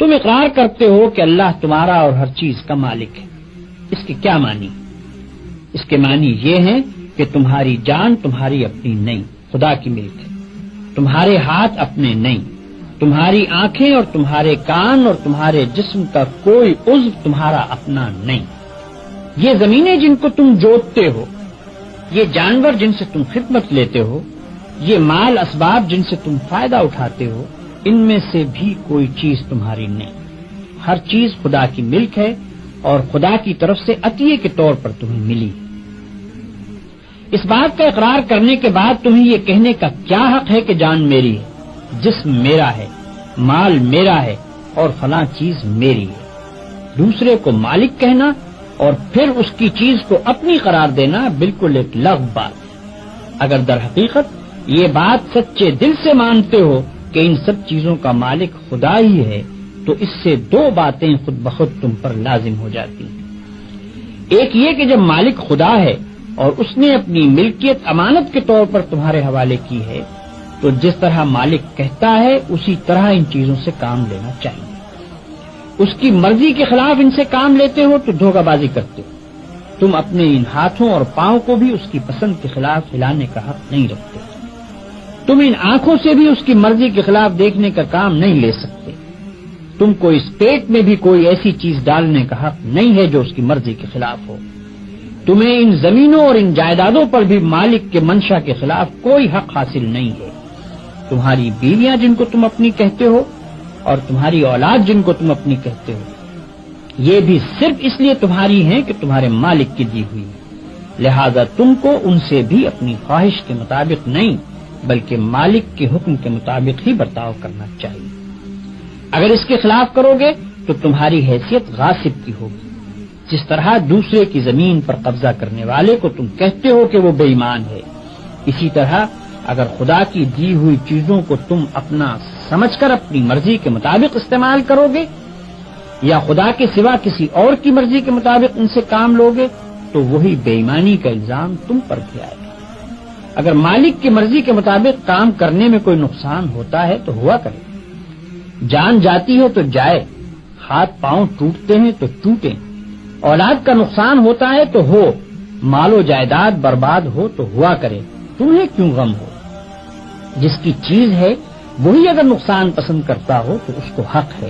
تم اقرار کرتے ہو کہ اللہ تمہارا اور ہر چیز کا مالک ہے. اس کے کیا معنی؟ اس کے معنی یہ ہیں کہ تمہاری جان تمہاری اپنی نہیں، خدا کی ملک ہے. تمہارے ہاتھ اپنے نہیں، تمہاری آنکھیں اور تمہارے کان اور تمہارے جسم کا کوئی عضو تمہارا اپنا نہیں. یہ زمینیں جن کو تم جوتتے ہو، یہ جانور جن سے تم خدمت لیتے ہو، یہ مال اسباب جن سے تم فائدہ اٹھاتے ہو، ان میں سے بھی کوئی چیز تمہاری نہیں. ہر چیز خدا کی ملک ہے اور خدا کی طرف سے عطیے کے طور پر تمہیں ملی. اس بات کا اقرار کرنے کے بعد تمہیں یہ کہنے کا کیا حق ہے کہ جان میری ہے، جسم میرا ہے، مال میرا ہے اور فلاں چیز میری ہے. دوسرے کو مالک کہنا اور پھر اس کی چیز کو اپنی قرار دینا بالکل ایک لغو بات ہے. اگر در حقیقت یہ بات سچے دل سے مانتے ہو کہ ان سب چیزوں کا مالک خدا ہی ہے تو اس سے دو باتیں خود بخود تم پر لازم ہو جاتی ہیں. ایک یہ کہ جب مالک خدا ہے اور اس نے اپنی ملکیت امانت کے طور پر تمہارے حوالے کی ہے تو جس طرح مالک کہتا ہے اسی طرح ان چیزوں سے کام لینا چاہیے. اس کی مرضی کے خلاف ان سے کام لیتے ہو تو دھوکہ بازی کرتے ہو. تم اپنے ان ہاتھوں اور پاؤں کو بھی اس کی پسند کے خلاف ہلانے کا حق نہیں رکھتے. تم ان آنکھوں سے بھی اس کی مرضی کے خلاف دیکھنے کا کام نہیں لے سکتے. تم کو اس پیٹ میں بھی کوئی ایسی چیز ڈالنے کا حق نہیں ہے جو اس کی مرضی کے خلاف ہو. تمہیں ان زمینوں اور ان جائیدادوں پر بھی مالک کے منشا کے خلاف کوئی حق حاصل نہیں ہے. تمہاری بیویاں جن کو تم اپنی کہتے ہو اور تمہاری اولاد جن کو تم اپنی کہتے ہو، یہ بھی صرف اس لیے تمہاری ہیں کہ تمہارے مالک کی دی ہوئی. لہذا تم کو ان سے بھی اپنی خواہش کے مطابق نہیں بلکہ مالک کے حکم کے مطابق ہی برتاؤ کرنا چاہیے. اگر اس کے خلاف کرو گے تو تمہاری حیثیت غاصب کی ہوگی. جس طرح دوسرے کی زمین پر قبضہ کرنے والے کو تم کہتے ہو کہ وہ بے ایمان ہے، اسی طرح اگر خدا کی دی ہوئی چیزوں کو تم اپنا سمجھ کر اپنی مرضی کے مطابق استعمال کرو گے یا خدا کے سوا کسی اور کی مرضی کے مطابق ان سے کام لوگے تو وہی بے ایمانی کا الزام تم پر بھی آئے گا. اگر مالک کی مرضی کے مطابق کام کرنے میں کوئی نقصان ہوتا ہے تو ہوا کرے. جان جاتی ہے تو جائے، ہاتھ پاؤں ٹوٹتے ہیں تو ٹوٹیں، اولاد کا نقصان ہوتا ہے تو ہو، مال و جائیداد برباد ہو تو ہوا کرے. تمہیں کیوں غم ہو؟ جس کی چیز ہے وہی اگر نقصان پسند کرتا ہو تو اس کو حق ہے